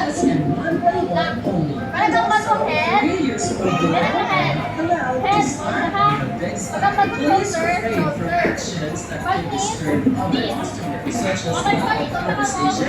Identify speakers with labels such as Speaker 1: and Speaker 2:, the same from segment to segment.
Speaker 1: class and one by one only.
Speaker 2: Para kang bagong head.
Speaker 1: Failures for the
Speaker 2: Meron na head.
Speaker 1: allowed
Speaker 2: Head.
Speaker 1: to start
Speaker 2: Saka,
Speaker 1: with a big
Speaker 2: pag ang bagong
Speaker 1: Please
Speaker 2: shoulder,
Speaker 1: refrain from
Speaker 2: shoulder.
Speaker 1: actions that
Speaker 2: Pag
Speaker 1: could
Speaker 2: knee,
Speaker 1: disturb other
Speaker 2: knee.
Speaker 1: customers, such as
Speaker 2: Okay, pag
Speaker 1: loud
Speaker 2: ito naman mo,
Speaker 1: conversation,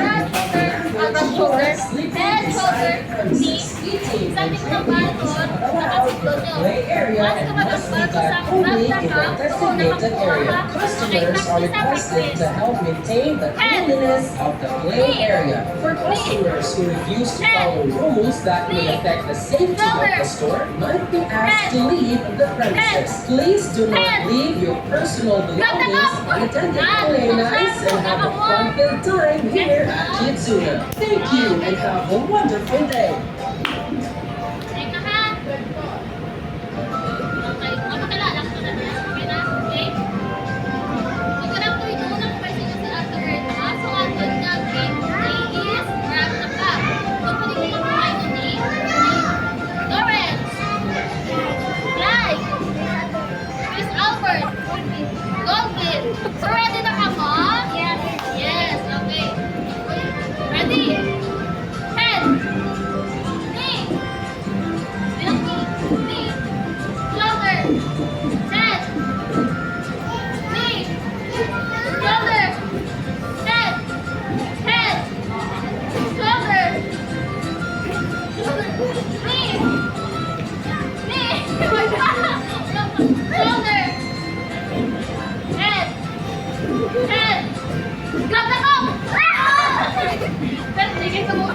Speaker 2: brush shoulder,
Speaker 1: sleeping
Speaker 2: head, shoulder,
Speaker 1: inside the
Speaker 2: knee.
Speaker 1: premises, eating
Speaker 2: Sabi
Speaker 1: and
Speaker 2: ko ng
Speaker 1: drinking
Speaker 2: balkon,
Speaker 1: is not allowed
Speaker 2: nakasiklo
Speaker 1: in the
Speaker 2: nyo.
Speaker 1: play area
Speaker 2: Once
Speaker 1: and
Speaker 2: ka
Speaker 1: must be
Speaker 2: magpasok sa
Speaker 1: done only in
Speaker 2: basta
Speaker 1: the
Speaker 2: ka, oo,
Speaker 1: designated
Speaker 2: nakakuha
Speaker 1: area.
Speaker 2: ka.
Speaker 1: Customers are requested to help maintain the cleanliness of the play area. For customers who refuse to follow rules that may affect the safety of the store, might be asked to leave the premises. Please do not leave your personal belongings unattended. Play nice and have a fun-filled time here at Kitsuna. Thank you and have a wonderful day.
Speaker 2: Teka ha. Okay. O, makilala ko na niya. Okay na? Okay? So, ganang po yung unang question niya sa Ate Erna. So, ang good na game is grab na ka. So, pwede ko lang kayo ni Lawrence. Clyde. Miss Albert. Goldvin. So, ready na ka mo? Yes. Yes. Okay. Ready? Head. Knee. Bilang knee. Knee. Shoulder. Head. Knee. Shoulder. Head. Head. Shoulder. Knee. Knee. Shoulder. Head. Head. Grab na ko! Pero hindi kayo mo.